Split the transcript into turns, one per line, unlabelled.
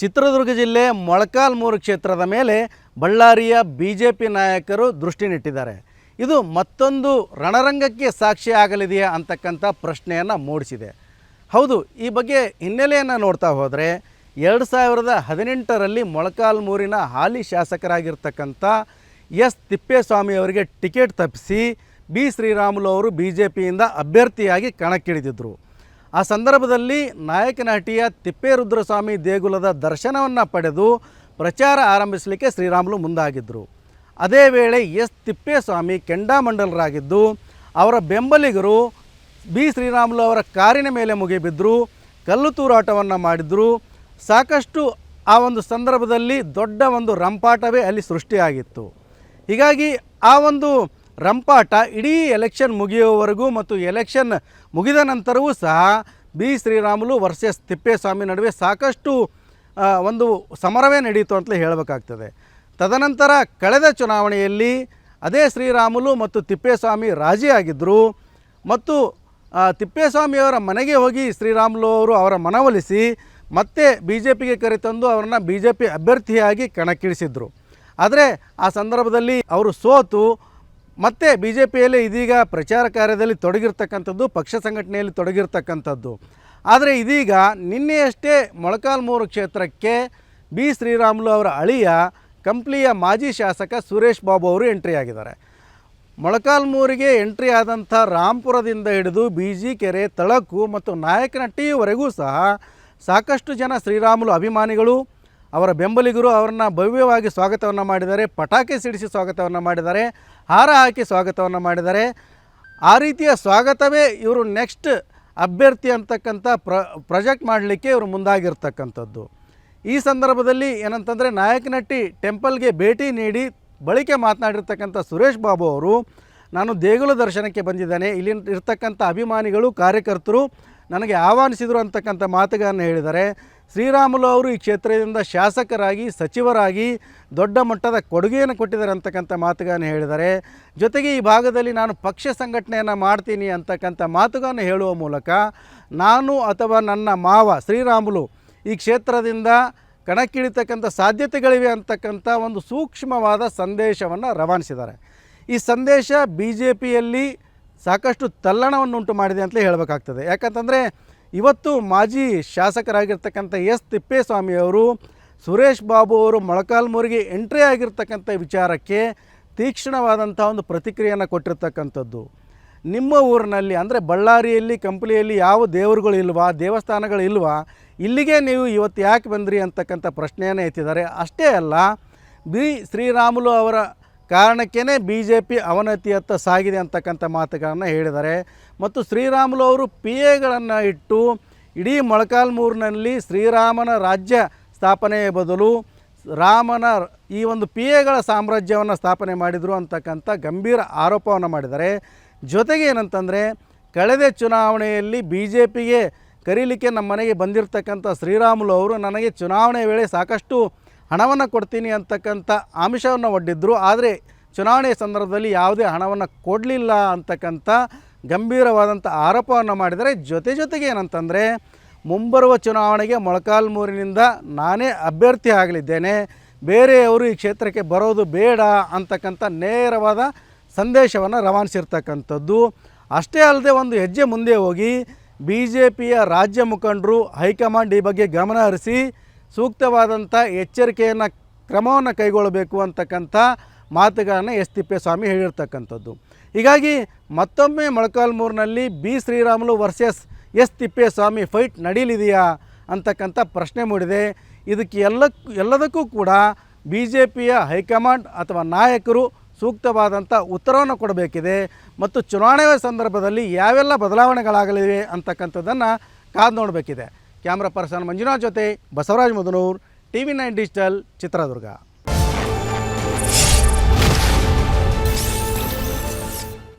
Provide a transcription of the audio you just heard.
ಚಿತ್ರದುರ್ಗ ಜಿಲ್ಲೆ ಮೊಳಕಾಲ್ಮೂರು ಕ್ಷೇತ್ರದ ಮೇಲೆ ಬಳ್ಳಾರಿಯ ಬಿಜೆಪಿ ನಾಯಕರು ದೃಷ್ಟಿ ನೆಟ್ಟಿದ್ದಾರೆ. ಇದು ಮತ್ತೊಂದು ರಣರಂಗಕ್ಕೆ ಸಾಕ್ಷಿಯಾಗಲಿದೆಯಾ ಅಂತಕ್ಕಂಥ ಪ್ರಶ್ನೆಯನ್ನು ಮೂಡಿಸಿದೆ. ಹೌದು, ಈ ಬಗ್ಗೆ ಹಿನ್ನೆಲೆಯನ್ನು ನೋಡ್ತಾ ಹೋದರೆ 2018ರಲ್ಲಿ ಮೊಳಕಾಲ್ಮೂರಿನ ಹಾಲಿ ಶಾಸಕರಾಗಿರ್ತಕ್ಕಂಥ ಎಸ್ ತಿಪ್ಪೇಸ್ವಾಮಿ ಅವರಿಗೆ ಟಿಕೆಟ್ ತಪ್ಪಿಸಿ ಬಿ ಶ್ರೀರಾಮುಲು ಅವರು ಬಿಜೆಪಿಯಿಂದ ಅಭ್ಯರ್ಥಿಯಾಗಿ ಕಣಕ್ಕಿಳಿದಿದ್ದರು. ಆ ಸಂದರ್ಭದಲ್ಲಿ ನಾಯಕನಹಟ್ಟಿಯ ತಿಪ್ಪೇರುದ್ರಸ್ವಾಮಿ ದೇಗುಲದ ದರ್ಶನವನ್ನು ಪಡೆದು ಪ್ರಚಾರ ಆರಂಭಿಸಲಿಕ್ಕೆ ಶ್ರೀರಾಮುಲು ಮುಂದಾಗಿದ್ದರು. ಅದೇ ವೇಳೆ ಎಸ್ ತಿಪ್ಪೇಸ್ವಾಮಿ ಕೆಂಡಾಮಂಡಲರಾಗಿದ್ದು ಅವರ ಬೆಂಬಲಿಗರು ಬಿ ಶ್ರೀರಾಮುಲು ಅವರ ಕಾರಿನ ಮೇಲೆ ಮುಗಿಬಿದ್ದರು, ಕಲ್ಲು ತೂರಾಟವನ್ನು ಮಾಡಿದರು. ಸಾಕಷ್ಟು ಆ ಒಂದು ಸಂದರ್ಭದಲ್ಲಿ ದೊಡ್ಡ ಒಂದು ರಂಪಾಟವೇ ಅಲ್ಲಿ ಸೃಷ್ಟಿಯಾಗಿತ್ತು. ಹೀಗಾಗಿ ಆ ಒಂದು ರಂಪಾಟ ಇಡೀ ಎಲೆಕ್ಷನ್ ಮುಗಿಯುವವರೆಗೂ ಮತ್ತು ಎಲೆಕ್ಷನ್ ಮುಗಿದ ನಂತರವೂ ಸಹ ಬಿ ಶ್ರೀರಾಮುಲು ವರ್ಸಸ್ ತಿಪ್ಪೇಸ್ವಾಮಿ ನಡುವೆ ಸಾಕಷ್ಟು ಒಂದು ಸಮರವೇ ನಡೆಯಿತು ಅಂತಲೇ ಹೇಳಬೇಕಾಗ್ತದೆ. ತದನಂತರ ಕಳೆದ ಚುನಾವಣೆಯಲ್ಲಿ ಅದೇ ಶ್ರೀರಾಮುಲು ಮತ್ತು ತಿಪ್ಪೇಸ್ವಾಮಿ ರಾಜಿಯಾಗಿದ್ದರು ಮತ್ತು ತಿಪ್ಪೇಸ್ವಾಮಿಯವರ ಮನೆಗೆ ಹೋಗಿ ಶ್ರೀರಾಮುಲು ಅವರು ಅವರ ಮನವೊಲಿಸಿ ಮತ್ತೆ ಬಿ ಜೆ ಪಿಗೆ ಕರೆತಂದು ಅವರನ್ನು ಬಿ ಜೆ ಪಿ ಅಭ್ಯರ್ಥಿಯಾಗಿ ಕಣಕ್ಕಿಳಿಸಿದ್ರು. ಆದರೆ ಆ ಸಂದರ್ಭದಲ್ಲಿ ಅವರು ಸೋತು ಮತ್ತೆ ಬಿ ಜೆ ಪಿಯಲ್ಲಿ ಇದೀಗ ಪ್ರಚಾರ ಕಾರ್ಯದಲ್ಲಿ ತೊಡಗಿರ್ತಕ್ಕಂಥದ್ದು, ಪಕ್ಷ ಸಂಘಟನೆಯಲ್ಲಿ ತೊಡಗಿರ್ತಕ್ಕಂಥದ್ದು. ಆದರೆ ಇದೀಗ ನಿನ್ನೆಯಷ್ಟೇ ಮೊಳಕಾಲ್ಮೂರು ಕ್ಷೇತ್ರಕ್ಕೆ ಬಿ ಶ್ರೀರಾಮುಲು ಅವರ ಅಳಿಯ ಕಂಪ್ಲಿಯ ಮಾಜಿ ಶಾಸಕ ಸುರೇಶ್ ಬಾಬು ಅವರು ಎಂಟ್ರಿ ಆಗಿದ್ದಾರೆ. ಮೊಳಕಾಲ್ಮೂರಿಗೆ ಎಂಟ್ರಿ ಆದಂಥ ರಾಂಪುರದಿಂದ ಹಿಡಿದು ಬಿಜಿ ಕೆರೆ, ತಳಕು ಮತ್ತು ನಾಯಕನಹಟ್ಟಿಯವರೆಗೂ ಸಹ ಸಾಕಷ್ಟು ಜನ ಶ್ರೀರಾಮುಲು ಅಭಿಮಾನಿಗಳು, ಅವರ ಬೆಂಬಲಿಗರು ಅವರನ್ನು ಭವ್ಯವಾಗಿ ಸ್ವಾಗತವನ್ನು ಮಾಡಿದ್ದಾರೆ, ಪಟಾಕಿ ಸಿಡಿಸಿ ಸ್ವಾಗತವನ್ನು ಮಾಡಿದ್ದಾರೆ, ಹಾರ ಹಾಕಿ ಸ್ವಾಗತವನ್ನು ಮಾಡಿದ್ದಾರೆ. ಆ ರೀತಿಯ ಸ್ವಾಗತವೇ ಇವರು ನೆಕ್ಸ್ಟ್ ಅಭ್ಯರ್ಥಿ ಅಂತಕ್ಕಂಥ ಪ್ರಾಜೆಕ್ಟ್ ಮಾಡಲಿಕ್ಕೆ ಇವರು ಮುಂದಾಗಿರ್ತಕ್ಕಂಥದ್ದು. ಈ ಸಂದರ್ಭದಲ್ಲಿ ಏನಂತಂದರೆ ನಾಯಕನಹಟ್ಟಿ ಟೆಂಪಲ್ಗೆ ಭೇಟಿ ನೀಡಿ ಬಳಿಕ ಮಾತನಾಡಿರ್ತಕ್ಕಂಥ ಸುರೇಶ್ ಬಾಬು ಅವರು, ನಾನು ದೇಗುಲ ದರ್ಶನಕ್ಕೆ ಬಂದಿದ್ದೇನೆ, ಇಲ್ಲಿ ಇರ್ತಕ್ಕಂಥ ಅಭಿಮಾನಿಗಳು, ಕಾರ್ಯಕರ್ತರು ನನಗೆ ಆಹ್ವಾನಿಸಿದರು ಅಂತಕ್ಕಂಥ ಮಾತುಗಳನ್ನು ಹೇಳಿದ್ದಾರೆ. ಶ್ರೀರಾಮುಲು ಅವರು ಈ ಕ್ಷೇತ್ರದಿಂದ ಶಾಸಕರಾಗಿ, ಸಚಿವರಾಗಿ ದೊಡ್ಡ ಮಟ್ಟದ ಕೊಡುಗೆಯನ್ನು ಕೊಟ್ಟಿದ್ದಾರೆ ಅಂತಕ್ಕಂಥ ಮಾತುಗಳನ್ನು ಹೇಳಿದ್ದಾರೆ. ಜೊತೆಗೆ ಈ ಭಾಗದಲ್ಲಿ ನಾನು ಪಕ್ಷ ಸಂಘಟನೆಯನ್ನು ಮಾಡ್ತೀನಿ ಅಂತಕ್ಕಂಥ ಮಾತುಗಳನ್ನು ಹೇಳುವ ಮೂಲಕ ನಾನು ಅಥವಾ ನನ್ನ ಮಾವ ಶ್ರೀರಾಮುಲು ಈ ಕ್ಷೇತ್ರದಿಂದ ಕಣಕ್ಕಿಳಿತಕ್ಕಂಥ ಸಾಧ್ಯತೆಗಳಿವೆ ಅಂತಕ್ಕಂಥ ಒಂದು ಸೂಕ್ಷ್ಮವಾದ ಸಂದೇಶವನ್ನು ರವಾನಿಸಿದ್ದಾರೆ. ಈ ಸಂದೇಶ ಬಿ ಜೆ ಪಿಯಲ್ಲಿ ಸಾಕಷ್ಟು ತಲ್ಲಣವನ್ನುಂಟು ಮಾಡಿದೆ ಅಂತಲೇ ಹೇಳಬೇಕಾಗ್ತದೆ. ಯಾಕಂತಂದರೆ ಇವತ್ತು ಮಾಜಿ ಶಾಸಕರಾಗಿರ್ತಕ್ಕಂಥ ಎಸ್ ತಿಪ್ಪೇಸ್ವಾಮಿಯವರು ಸುರೇಶ್ ಬಾಬು ಅವರು ಮೊಳಕಾಲ್ಮೂರಿಗೆ ಎಂಟ್ರಿ ಆಗಿರ್ತಕ್ಕಂಥ ವಿಚಾರಕ್ಕೆ ತೀಕ್ಷ್ಣವಾದಂಥ ಒಂದು ಪ್ರತಿಕ್ರಿಯೆಯನ್ನು ಕೊಟ್ಟಿರ್ತಕ್ಕಂಥದ್ದು. ನಿಮ್ಮ ಊರಿನಲ್ಲಿ ಅಂದರೆ ಬಳ್ಳಾರಿಯಲ್ಲಿ, ಕಂಪ್ಲಿಯಲ್ಲಿ ಯಾವ ದೇವರುಗಳು ಇಲ್ವಾ, ದೇವಸ್ಥಾನಗಳು ಇಲ್ವಾ, ಇಲ್ಲಿಗೆ ನೀವು ಇವತ್ತು ಯಾಕೆ ಬಂದ್ರಿ ಅಂತಕ್ಕಂಥ ಪ್ರಶ್ನೆಯನ್ನು ಎತ್ತಿದ್ದಾರೆ. ಅಷ್ಟೇ ಅಲ್ಲ, ಬಿ ಶ್ರೀರಾಮುಲು ಅವರ ಕಾರಣಕ್ಕೇ ಬಿ ಜೆ ಪಿ ಅವನತಿಯತ್ತ ಸಾಗಿದೆ ಅಂತಕ್ಕಂಥ ಮಾತುಗಳನ್ನು ಹೇಳಿದ್ದಾರೆ. ಮತ್ತು ಶ್ರೀರಾಮುಲು ಅವರು ಪಿ ಎಗಳನ್ನು ಇಟ್ಟು ಇಡೀ ಮೊಳಕಾಲ್ಮೂರಿನಲ್ಲಿ ಶ್ರೀರಾಮನ ರಾಜ್ಯ ಸ್ಥಾಪನೆಯ ಬದಲು ರಾಮನ ಈ ಒಂದು ಪಿ ಎಗಳ ಸಾಮ್ರಾಜ್ಯವನ್ನು ಸ್ಥಾಪನೆ ಮಾಡಿದರು ಅಂತಕ್ಕಂಥ ಗಂಭೀರ ಆರೋಪವನ್ನು ಮಾಡಿದ್ದಾರೆ. ಜೊತೆಗೆ ಏನಂತಂದರೆ ಕಳೆದ ಚುನಾವಣೆಯಲ್ಲಿ ಬಿ ಜೆ ಪಿಗೆ ಕರೀಲಿಕ್ಕೆ ನಮ್ಮ ಮನೆಗೆ ಬಂದಿರತಕ್ಕಂಥ ಶ್ರೀರಾಮುಲು ಅವರು ನನಗೆ ಚುನಾವಣೆ ವೇಳೆ ಸಾಕಷ್ಟು ಹಣವನ್ನು ಕೊಡ್ತೀನಿ ಅಂತಕ್ಕಂಥ ಆಮಿಷವನ್ನು ಒಡ್ಡಿದ್ರು. ಆದರೆ ಚುನಾವಣೆಯ ಸಂದರ್ಭದಲ್ಲಿ ಯಾವುದೇ ಹಣವನ್ನು ಕೊಡಲಿಲ್ಲ ಅಂತಕ್ಕಂಥ ಗಂಭೀರವಾದಂಥ ಆರೋಪವನ್ನು ಮಾಡಿದರೆ. ಜೊತೆಗೆ ಏನಂತಂದರೆ ಮುಂಬರುವ ಚುನಾವಣೆಗೆ ಮೊಳಕಾಲ್ಮೂರಿನಿಂದ ನಾನೇ ಅಭ್ಯರ್ಥಿ ಆಗಲಿದ್ದೇನೆ, ಬೇರೆಯವರು ಈ ಕ್ಷೇತ್ರಕ್ಕೆ ಬರೋದು ಬೇಡ ಅಂತಕ್ಕಂಥ ನೇರವಾದ ಸಂದೇಶವನ್ನು ರವಾನಿಸಿರ್ತಕ್ಕಂಥದ್ದು. ಅಷ್ಟೇ ಅಲ್ಲದೆ ಒಂದು ಹೆಜ್ಜೆ ಮುಂದೆ ಹೋಗಿ ಬಿ ಜೆ ಪಿಯ ರಾಜ್ಯ ಮುಖಂಡರು, ಹೈಕಮಾಂಡ್ ಈ ಬಗ್ಗೆ ಗಮನ ಹರಿಸಿ ಸೂಕ್ತವಾದಂಥ ಎಚ್ಚರಿಕೆಯನ್ನು, ಕ್ರಮವನ್ನು ಕೈಗೊಳ್ಳಬೇಕು ಅಂತಕ್ಕಂಥ ಮಾತುಗಳನ್ನು ಎಸ್ ತಿಪ್ಪೇಸ್ವಾಮಿ ಹೇಳಿರ್ತಕ್ಕಂಥದ್ದು. ಹೀಗಾಗಿ ಮತ್ತೊಮ್ಮೆ ಮೊಳಕಾಲ್ಮೂರಿನಲ್ಲಿ B Sriramulu versus S Thippeswamy fight ನಡೀಲಿದೆಯಾ ಅಂತಕ್ಕಂಥ ಪ್ರಶ್ನೆ ಮೂಡಿದೆ. ಇದಕ್ಕೆ ಎಲ್ಲದಕ್ಕೂ ಕೂಡ ಬಿ ಜೆ ಪಿಯ ಹೈಕಮಾಂಡ್ ಅಥವಾ ನಾಯಕರು ಸೂಕ್ತವಾದಂಥ ಉತ್ತರವನ್ನು ಕೊಡಬೇಕಿದೆ. ಮತ್ತು ಚುನಾವಣೆಯ ಸಂದರ್ಭದಲ್ಲಿ ಯಾವೆಲ್ಲ ಬದಲಾವಣೆಗಳಾಗಲಿವೆ ಅಂತಕ್ಕಂಥದ್ದನ್ನು ಕಾದು ನೋಡಬೇಕಿದೆ. ಕ್ಯಾಮ್ರಾ ಪರ್ಸನ್ ಮಂಜುನಾಥ್ ಜೊತೆ ಬಸವರಾಜ್ ಮುದನೂರ್, TV9 ಡಿಜಿಟಲ್, ಚಿತ್ರದುರ್ಗ.